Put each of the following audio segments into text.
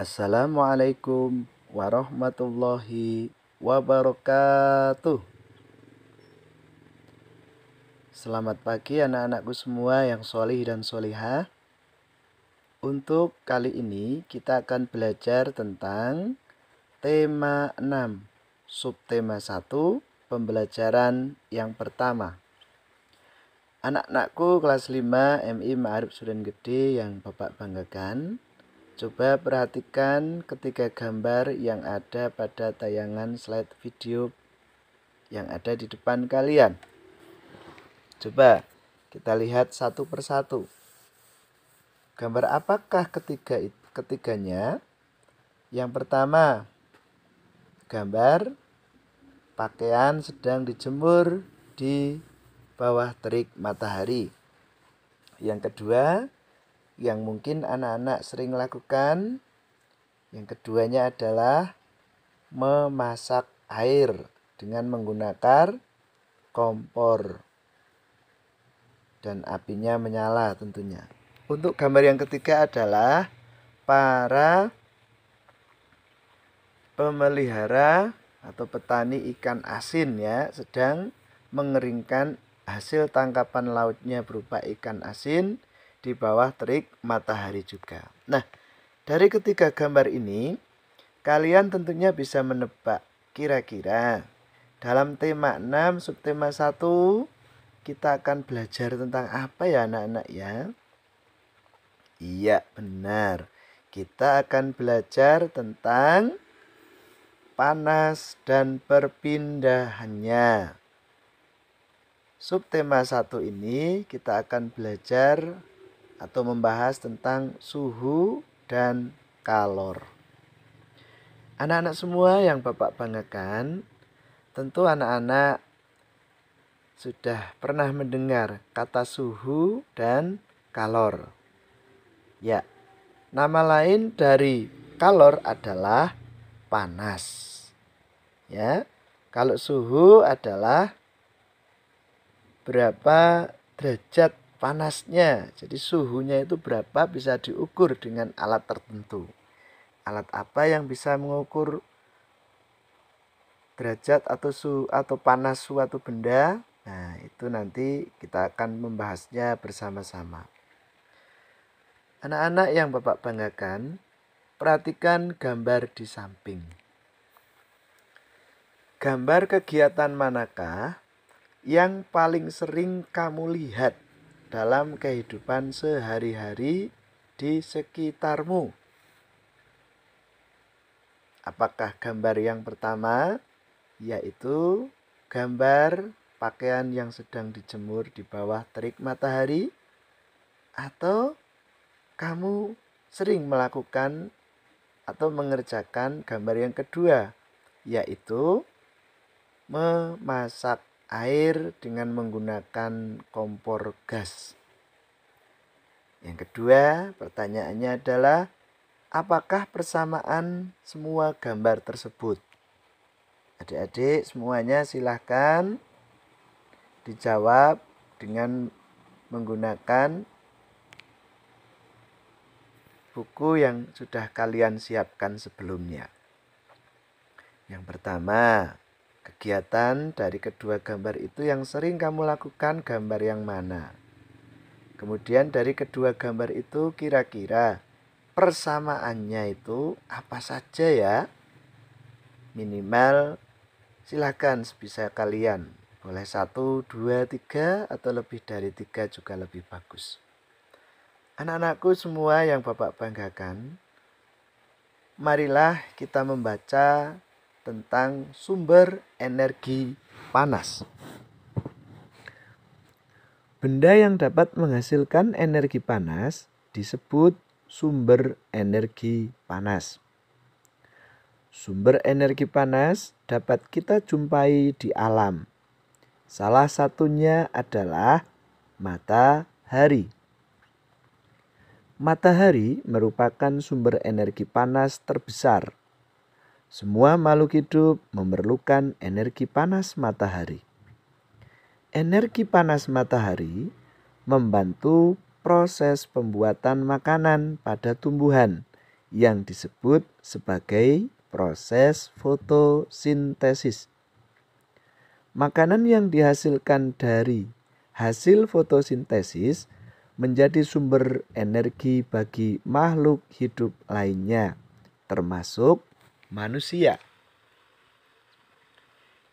Assalamualaikum warahmatullahi wabarakatuh. Selamat pagi anak-anakku semua yang solih dan solihah. Untuk kali ini kita akan belajar tentang tema 6, subtema 1, pembelajaran yang pertama. Anak-anakku kelas 5 MI Ma'arif Sudan Gede yang Bapak banggakan, coba perhatikan ketiga gambar yang ada pada tayangan slide video yang ada di depan kalian. Coba kita lihat satu persatu. Gambar apakah ketiganya? Yang pertama, gambar pakaian sedang dijemur di bawah terik matahari. Yang kedua, yang mungkin anak-anak sering lakukan, yang keduanya adalah memasak air dengan menggunakan kompor dan apinya menyala tentunya. Untuk gambar yang ketiga adalah para pemelihara atau petani ikan asin ya, sedang mengeringkan hasil tangkapan lautnya berupa ikan asin di bawah terik matahari juga. Nah, dari ketiga gambar ini kalian tentunya bisa menebak kira-kira dalam tema 6 subtema 1 kita akan belajar tentang apa ya anak-anak ya? Iya, benar. Kita akan belajar tentang panas dan perpindahannya. Subtema 1 ini kita akan belajar atau membahas tentang suhu dan kalor. Anak-anak semua yang Bapak banggakan, tentu anak-anak sudah pernah mendengar kata suhu dan kalor. Ya, nama lain dari kalor adalah panas. Ya, kalau suhu adalah berapa derajat panasnya. Jadi suhunya itu berapa bisa diukur dengan alat tertentu. Alat apa yang bisa mengukur derajat atau suhu atau panas suatu benda? Nah, itu nanti kita akan membahasnya bersama-sama. Anak-anak yang Bapak banggakan, perhatikan gambar di samping. Gambar kegiatan manakah yang paling sering kamu lihat dalam kehidupan sehari-hari di sekitarmu? Apakah gambar yang pertama, yaitu gambar pakaian yang sedang dijemur di bawah terik matahari, atau kamu sering melakukan atau mengerjakan gambar yang kedua, yaitu memasak air dengan menggunakan kompor gas? Yang kedua, pertanyaannya adalah apakah persamaan semua gambar tersebut? Adik-adik semuanya silahkan dijawab dengan menggunakan buku yang sudah kalian siapkan sebelumnya. Yang pertama, kegiatan dari kedua gambar itu yang sering kamu lakukan gambar yang mana? Kemudian dari kedua gambar itu kira-kira persamaannya itu apa saja ya? Minimal silahkan sebisa kalian. Boleh 1, 2, 3 atau lebih dari 3 juga lebih bagus. Anak-anakku semua yang Bapak banggakan, marilah kita membaca tentang sumber energi panas. Benda yang dapat menghasilkan energi panas disebut sumber energi panas. Sumber energi panas dapat kita jumpai di alam. Salah satunya adalah matahari. Matahari merupakan sumber energi panas terbesar. Semua makhluk hidup memerlukan energi panas matahari. Energi panas matahari membantu proses pembuatan makanan pada tumbuhan yang disebut sebagai proses fotosintesis. Makanan yang dihasilkan dari hasil fotosintesis menjadi sumber energi bagi makhluk hidup lainnya, termasuk manusia.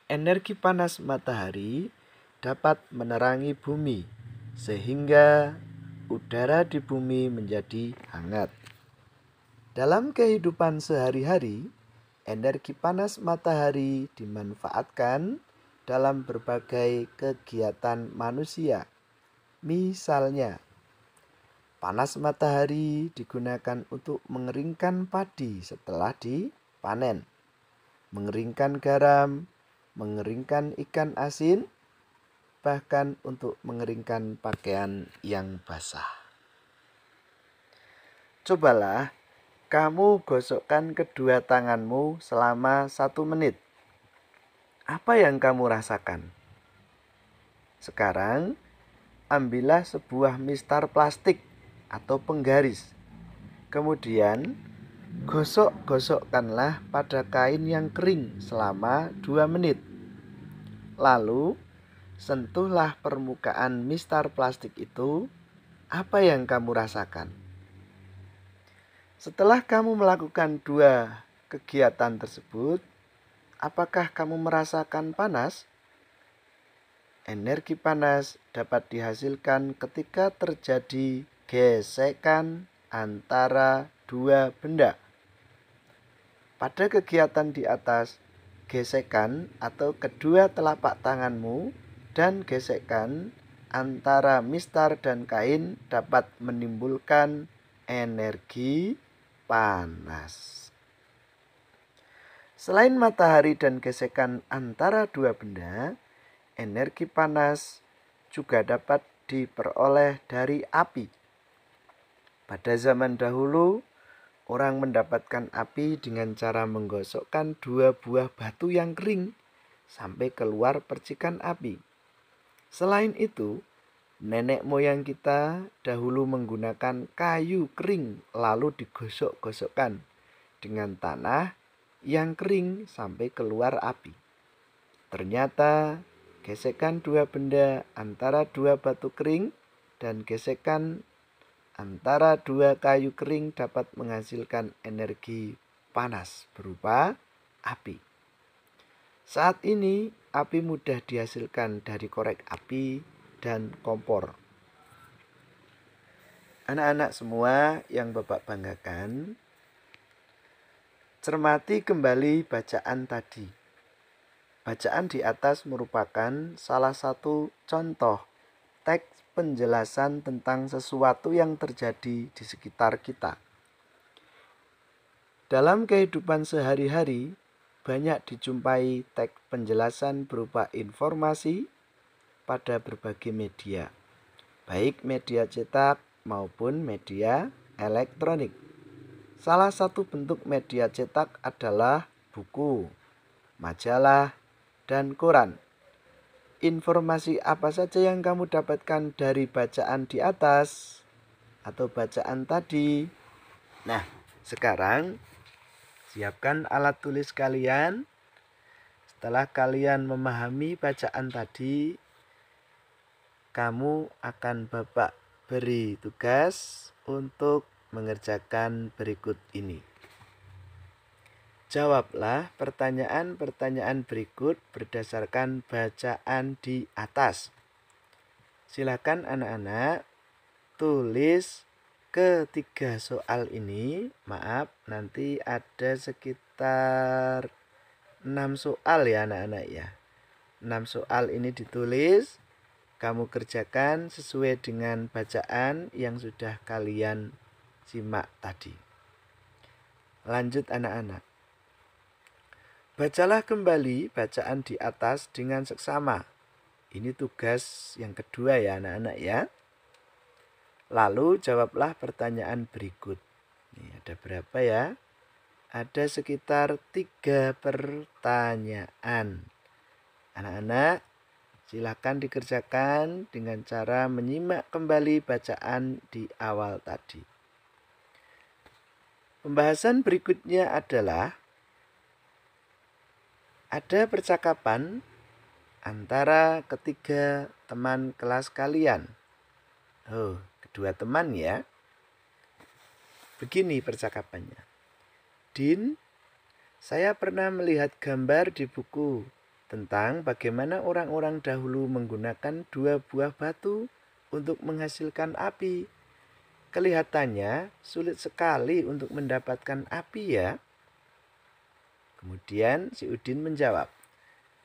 Energi panas matahari dapat menerangi bumi, sehingga udara di bumi menjadi hangat. Dalam kehidupan sehari-hari, energi panas matahari dimanfaatkan dalam berbagai kegiatan manusia. Misalnya, panas matahari digunakan untuk mengeringkan padi setelah dipanen, mengeringkan garam, mengeringkan ikan asin, bahkan untuk mengeringkan pakaian yang basah. Cobalah kamu gosokkan kedua tanganmu selama 1 menit. Apa yang kamu rasakan? Sekarang, ambillah sebuah mistar plastik atau penggaris. Kemudian, gosok-gosokkanlah pada kain yang kering selama 2 menit. Lalu, sentuhlah permukaan mistar plastik itu. Apa yang kamu rasakan? Setelah kamu melakukan 2 kegiatan tersebut, apakah kamu merasakan panas? Energi panas dapat dihasilkan ketika terjadi gesekan antara 2 benda. Pada kegiatan di atas, gesekan atau kedua telapak tanganmu dan gesekan antara mistar dan kain dapat menimbulkan energi panas. Selain matahari dan gesekan antara 2 benda, energi panas juga dapat diperoleh dari api. Pada zaman dahulu, orang mendapatkan api dengan cara menggosokkan 2 buah batu yang kering sampai keluar percikan api. Selain itu, nenek moyang kita dahulu menggunakan kayu kering lalu digosok-gosokkan dengan tanah yang kering sampai keluar api. Ternyata gesekan 2 benda antara 2 batu kering dan gesekan antara 2 kayu kering dapat menghasilkan energi panas berupa api. Saat ini, api mudah dihasilkan dari korek api dan kompor. Anak-anak semua yang Bapak banggakan, cermati kembali bacaan tadi. Bacaan di atas merupakan salah satu contoh teks penjelasan tentang sesuatu yang terjadi di sekitar kita. Dalam kehidupan sehari-hari, banyak dijumpai teks penjelasan berupa informasi pada berbagai media, baik media cetak maupun media elektronik. Salah satu bentuk media cetak adalah buku, majalah, dan koran. Informasi apa saja yang kamu dapatkan dari bacaan di atas atau bacaan tadi? Nah, sekarang siapkan alat tulis kalian. Setelah kalian memahami bacaan tadi, kamu akan Bapak beri tugas untuk mengerjakan berikut ini. Jawablah pertanyaan-pertanyaan berikut berdasarkan bacaan di atas. Silakan anak-anak tulis ketiga soal ini. Maaf, nanti ada sekitar 6 soal ya anak-anak ya. 6 soal ini ditulis. Kamu kerjakan sesuai dengan bacaan yang sudah kalian simak tadi. Lanjut anak-anak. Bacalah kembali bacaan di atas dengan seksama. Ini tugas yang kedua ya anak-anak ya. Lalu jawablah pertanyaan berikut. Ini ada berapa ya? Ada sekitar 3 pertanyaan. Anak-anak, silakan dikerjakan dengan cara menyimak kembali bacaan di awal tadi. Pembahasan berikutnya adalah ada percakapan antara ketiga teman kelas kalian. Oh, kedua teman ya. Begini percakapannya. Din, saya pernah melihat gambar di buku tentang bagaimana orang-orang dahulu menggunakan dua buah batu untuk menghasilkan api. Kelihatannya sulit sekali untuk mendapatkan api ya. Kemudian si Udin menjawab,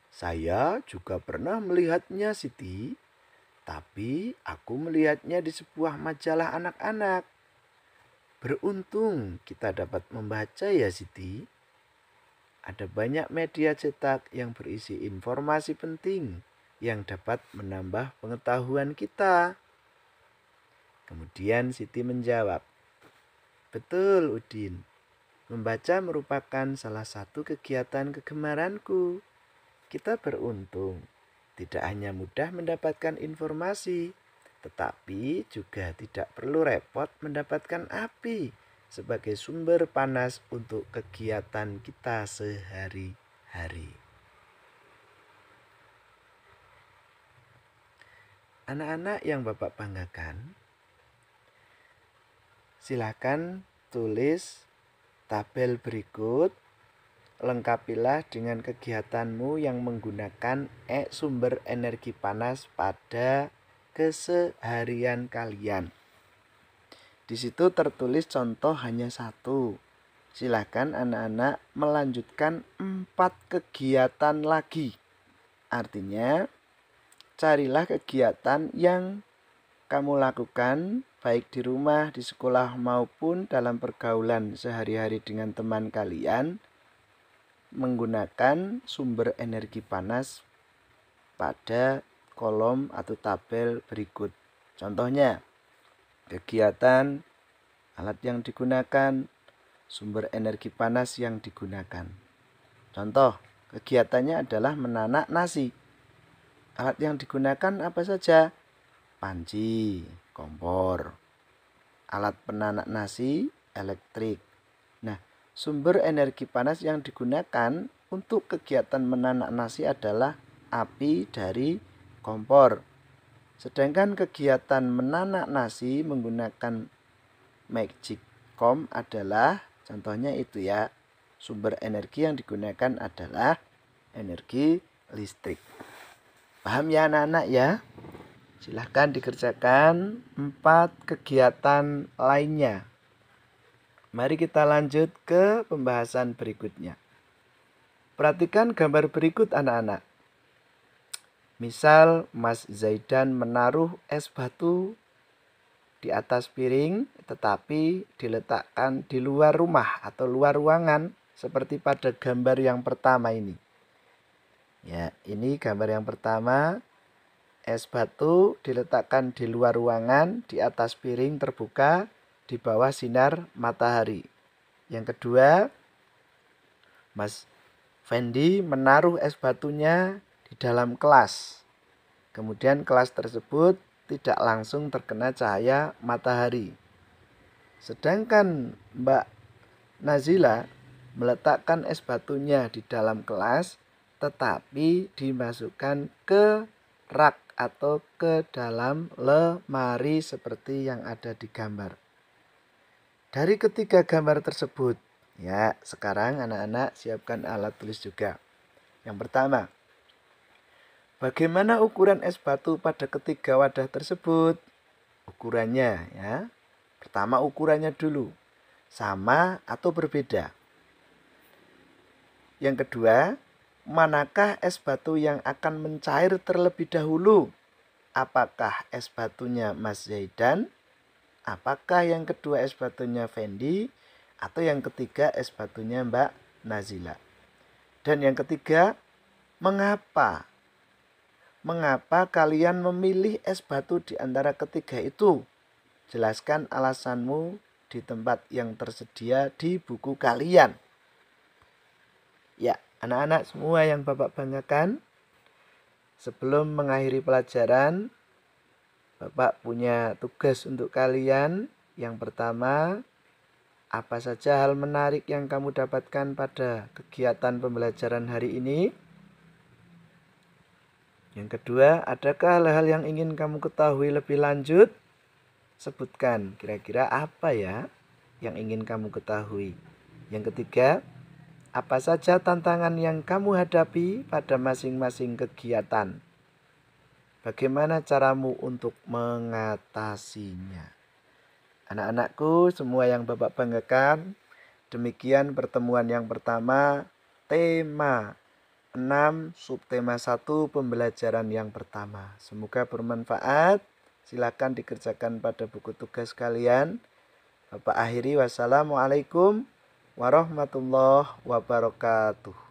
saya juga pernah melihatnya Siti, tapi aku melihatnya di sebuah majalah anak-anak. Beruntung kita dapat membaca ya Siti. Ada banyak media cetak yang berisi informasi penting yang dapat menambah pengetahuan kita. Kemudian Siti menjawab, betul Udin, membaca merupakan salah satu kegiatan kegemaranku. Kita beruntung, tidak hanya mudah mendapatkan informasi, tetapi juga tidak perlu repot mendapatkan api sebagai sumber panas untuk kegiatan kita sehari-hari. Anak-anak yang Bapak banggakan, silakan tulis tabel berikut. Lengkapilah dengan kegiatanmu yang menggunakan sumber energi panas pada keseharian kalian. Di situ tertulis contoh hanya satu. Silakan anak-anak melanjutkan 4 kegiatan lagi. Artinya, carilah kegiatan yang kamu lakukan baik di rumah, di sekolah maupun dalam pergaulan sehari-hari dengan teman kalian menggunakan sumber energi panas pada kolom atau tabel berikut. Contohnya, kegiatan, alat yang digunakan, sumber energi panas yang digunakan. Contoh, kegiatannya adalah menanak nasi. Alat yang digunakan apa saja? Panci, kompor. Alat penanak nasi, elektrik. Nah, sumber energi panas yang digunakan untuk kegiatan menanak nasi adalah api dari kompor. Sedangkan kegiatan menanak nasi menggunakan magicom adalah, contohnya itu ya, sumber energi yang digunakan adalah energi listrik. Paham ya anak-anak ya? Silahkan dikerjakan 4 kegiatan lainnya. Mari kita lanjut ke pembahasan berikutnya. Perhatikan gambar berikut anak-anak. Misal Mas Zaidan menaruh es batu di atas piring tetapi diletakkan di luar rumah atau luar ruangan seperti pada gambar yang pertama ini. Ya, ini gambar yang pertama. Es batu diletakkan di luar ruangan di atas piring terbuka di bawah sinar matahari. Yang kedua, Mas Fendi menaruh es batunya di dalam kelas. Kemudian kelas tersebut tidak langsung terkena cahaya matahari. Sedangkan Mbak Nazila meletakkan es batunya di dalam kelas tetapi dimasukkan ke rak atau ke dalam lemari seperti yang ada di gambar. Dari ketiga gambar tersebut, ya sekarang anak-anak siapkan alat tulis juga. Yang pertama, bagaimana ukuran es batu pada ketiga wadah tersebut? Ukurannya ya. Pertama ukurannya dulu, sama atau berbeda. Yang kedua, manakah es batu yang akan mencair terlebih dahulu? Apakah es batunya Mas Zaidan? Apakah yang kedua es batunya Fendi? Atau yang ketiga es batunya Mbak Nazila? Dan yang ketiga, mengapa? Mengapa kalian memilih es batu di antara ketiga itu? Jelaskan alasanmu di tempat yang tersedia di buku kalian. Ya, anak-anak semua yang Bapak banggakan, sebelum mengakhiri pelajaran, Bapak punya tugas untuk kalian. Yang pertama, Apa saja hal menarik yang kamu dapatkan pada kegiatan pembelajaran hari ini? Yang kedua, adakah hal-hal yang ingin kamu ketahui lebih lanjut? Sebutkan kira-kira apa ya yang ingin kamu ketahui. Yang ketiga, apa saja tantangan yang kamu hadapi pada masing-masing kegiatan? Bagaimana caramu untuk mengatasinya? Anak-anakku, semua yang Bapak banggakan, demikian pertemuan yang pertama, tema 6, subtema 1, pembelajaran yang pertama. Semoga bermanfaat. Silakan dikerjakan pada buku tugas kalian. Bapak akhiri, wassalamualaikum warahmatullahi wabarakatuh.